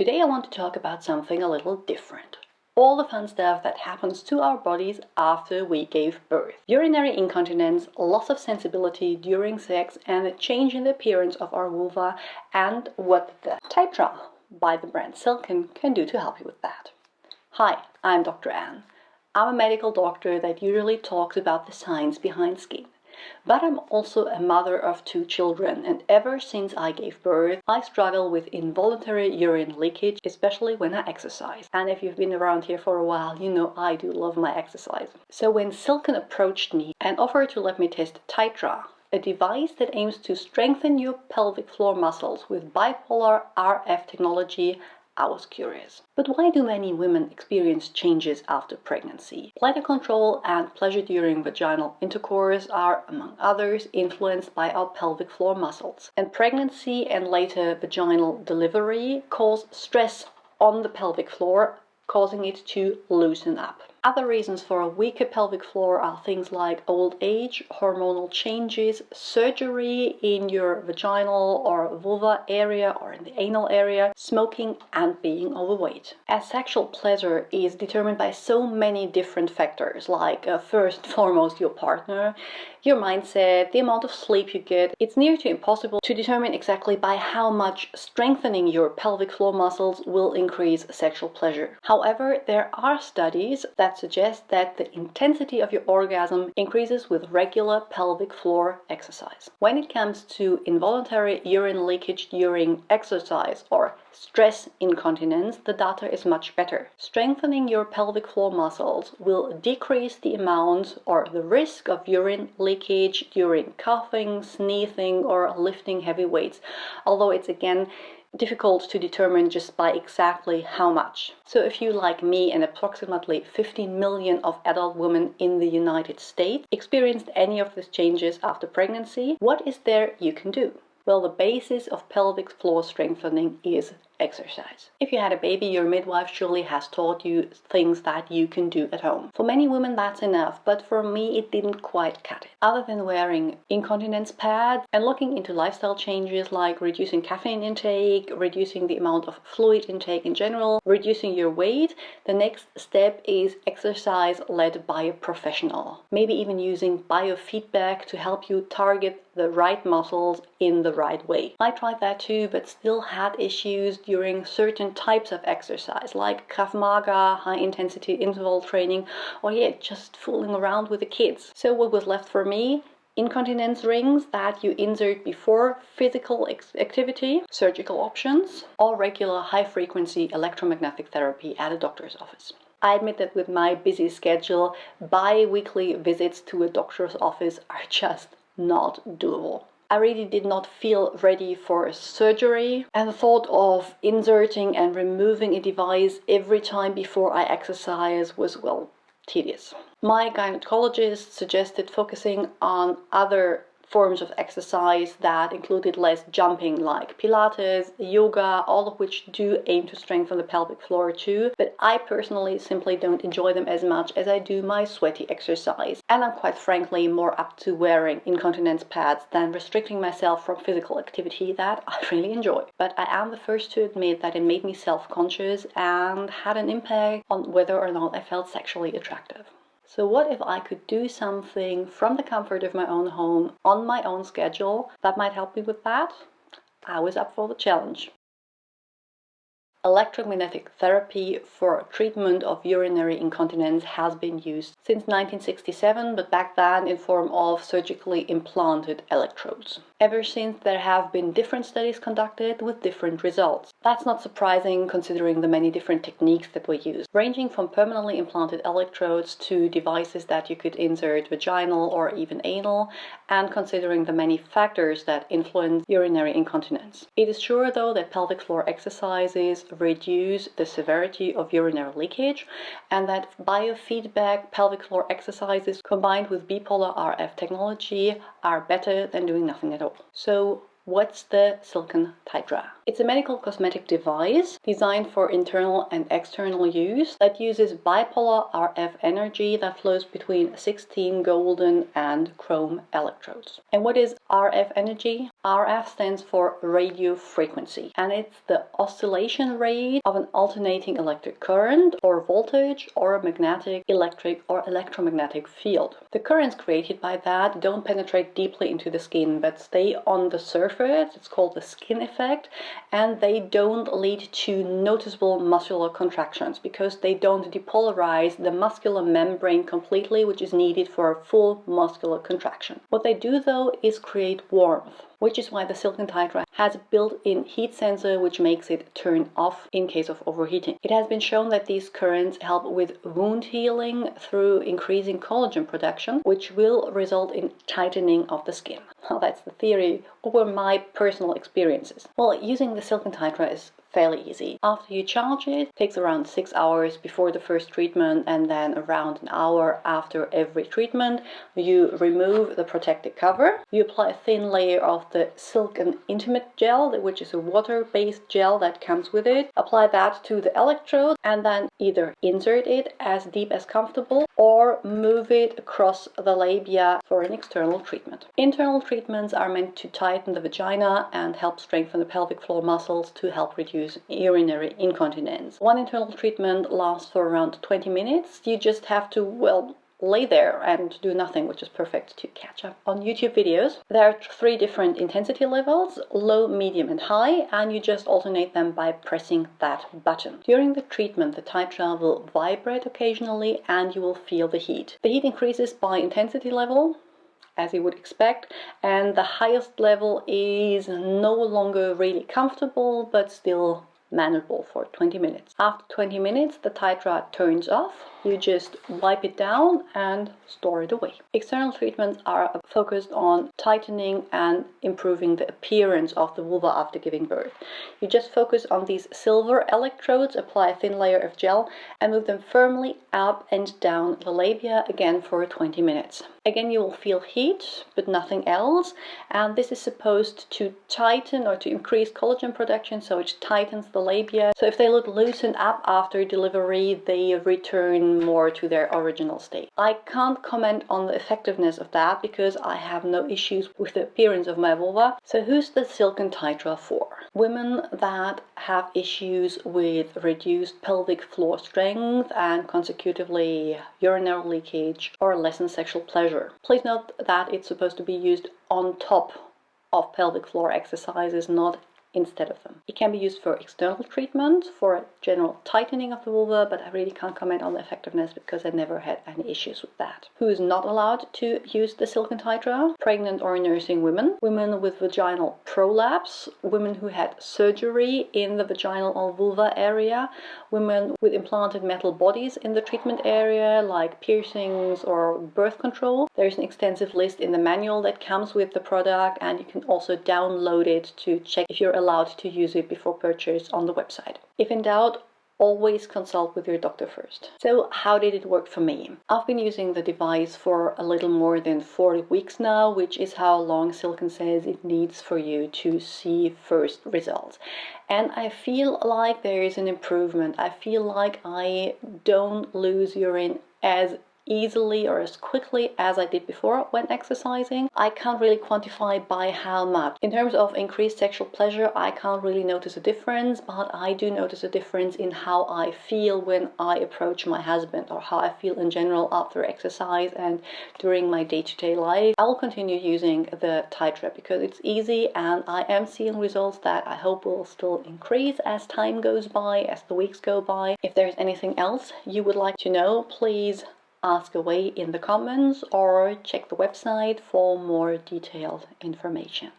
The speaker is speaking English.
Today I want to talk about something a little different. All the fun stuff that happens to our bodies after we gave birth. Urinary incontinence, loss of sensibility during sex, and a change in the appearance of our vulva, and what the Tightra by the brand Silken can do to help you with that. Hi, I'm Dr. Anne. I'm a medical doctor that usually talks about the science behind skin. But I'm also a mother of 2 children, and ever since I gave birth, I struggle with involuntary urine leakage, especially when I exercise. And if you've been around here for a while, you know I do love my exercise. So when Silken approached me and offered to let me test Tightra, a device that aims to strengthen your pelvic floor muscles with bipolar RF technology, I was curious. But why do many women experience changes after pregnancy? Bladder control and pleasure during vaginal intercourse are, among others, influenced by our pelvic floor muscles. And pregnancy and later vaginal delivery cause stress on the pelvic floor, causing it to loosen up. Other reasons for a weaker pelvic floor are things like old age, hormonal changes, surgery in your vaginal or vulva area or in the anal area, smoking, and being overweight. As sexual pleasure is determined by so many different factors, like first and foremost your partner, your mindset, the amount of sleep you get, it's near to impossible to determine exactly by how much strengthening your pelvic floor muscles will increase sexual pleasure. However, there are studies that suggest that the intensity of your orgasm increases with regular pelvic floor exercise. When it comes to involuntary urine leakage during exercise or stress incontinence, the data is much better. Strengthening your pelvic floor muscles will decrease the amount or the risk of urine leakage during coughing, sneezing, or lifting heavy weights, although it's again difficult to determine just by exactly how much. So if you, like me and approximately 15 million of adult women in the United States, experienced any of these changes after pregnancy, what is there you can do? Well, the basis of pelvic floor strengthening is exercise. If you had a baby, your midwife surely has taught you things that you can do at home. For many women that's enough, but for me it didn't quite cut it. Other than wearing incontinence pads and looking into lifestyle changes like reducing caffeine intake, reducing the amount of fluid intake in general, reducing your weight, the next step is exercise led by a professional. Maybe even using biofeedback to help you target the right muscles in the right way. I tried that too, but still had issues during certain types of exercise, like Krav Maga, high-intensity interval training, or just fooling around with the kids. So what was left for me? Incontinence rings that you insert before physical activity, surgical options, or regular high-frequency electromagnetic therapy at a doctor's office. I admit that with my busy schedule, bi-weekly visits to a doctor's office are just not doable. I really did not feel ready for surgery, and the thought of inserting and removing a device every time before I exercise was, tedious. My gynecologist suggested focusing on other forms of exercise that included less jumping, like Pilates, yoga, all of which do aim to strengthen the pelvic floor too, but I personally simply don't enjoy them as much as I do my sweaty exercise. And I'm quite frankly more up to wearing incontinence pads than restricting myself from physical activity that I really enjoy. But I am the first to admit that it made me self-conscious and had an impact on whether or not I felt sexually attractive. So what if I could do something from the comfort of my own home, on my own schedule, that might help me with that? I was up for the challenge. Electromagnetic therapy for treatment of urinary incontinence has been used since 1967, but back then in form of surgically implanted electrodes. Ever since, there have been different studies conducted with different results. That's not surprising considering the many different techniques that were used, ranging from permanently implanted electrodes to devices that you could insert vaginal or even anal, and considering the many factors that influence urinary incontinence. It is sure though that pelvic floor exercises reduce the severity of urinary leakage, and that biofeedback pelvic floor exercises combined with bipolar RF technology are better than doing nothing at all. So What's the silicone Tightra? It's a medical cosmetic device designed for internal and external use that uses bipolar RF energy that flows between 16 golden and chrome electrodes. And what is RF energy? RF stands for radio frequency, and it's the oscillation rate of an alternating electric current or voltage or a magnetic, electric or electromagnetic field. The currents created by that don't penetrate deeply into the skin but stay on the surface. It's called the skin effect, and they don't lead to noticeable muscular contractions because they don't depolarize the muscular membrane completely, which is needed for a full muscular contraction. What they do though is create warmth, which is why the silicone Tightra has a built-in heat sensor which makes it turn off in case of overheating. It has been shown that these currents help with wound healing through increasing collagen production, which will result in tightening of the skin. Well, that's the theory over my personal experiences. Well, using the silicone Tightra is fairly easy. After you charge it, it takes around 6 hours before the first treatment and then around an hour after every treatment. You remove the protective cover. You apply a thin layer of the silicone intimate gel, which is a water-based gel that comes with it. Apply that to the electrode and then either insert it as deep as comfortable or move it across the labia for an external treatment. Internal treatments are meant to tighten the vagina and help strengthen the pelvic floor muscles to help reduce urinary incontinence. One internal treatment lasts for around 20 minutes. You just have to, well, lay there and do nothing, which is perfect to catch up on YouTube videos. There are 3 different intensity levels, low, medium and high, and you just alternate them by pressing that button. During the treatment, the Tightra will vibrate occasionally and you will feel the heat. The heat increases by intensity level, as you would expect, and the highest level is no longer really comfortable but still manageable for 20 minutes. After 20 minutes, the Tightra turns off. You just wipe it down and store it away. External treatments are focused on tightening and improving the appearance of the vulva after giving birth. You just focus on these silver electrodes, apply a thin layer of gel, and move them firmly up and down the labia again for 20 minutes. Again, you will feel heat, but nothing else, and this is supposed to tighten or to increase collagen production, so it tightens the labia. So if they look loosened up after delivery, they return more to their original state. I can't comment on the effectiveness of that because I have no issues with the appearance of my vulva. So who's the silicone Tightra for? Women that have issues with reduced pelvic floor strength and consecutively urinary leakage or lessen sexual pleasure. Please note that it's supposed to be used on top of pelvic floor exercises, not instead of them. It can be used for external treatment, for a general tightening of the vulva, but I really can't comment on the effectiveness because I never had any issues with that. Who is not allowed to use the silicone Tightra? Pregnant or nursing women, women with vaginal prolapse, women who had surgery in the vaginal or vulva area, women with implanted metal bodies in the treatment area like piercings or birth control. There's an extensive list in the manual that comes with the product, and you can also download it to check if you're allowed to use it before purchase on the website. If in doubt, always consult with your doctor first. So how did it work for me? I've been using the device for a little more than 40 weeks now, which is how long Silicone says it needs for you to see first results. And I feel like there is an improvement. I feel like I don't lose urine as easily or as quickly as I did before when exercising. I can't really quantify by how much. In terms of increased sexual pleasure, I can't really notice a difference, but I do notice a difference in how I feel when I approach my husband, or how I feel in general after exercise and during my day-to-day life. I will continue using the Tightra because it's easy, and I am seeing results that I hope will still increase as time goes by, as the weeks go by. If there's anything else you would like to know, please ask away in the comments or check the website for more detailed information.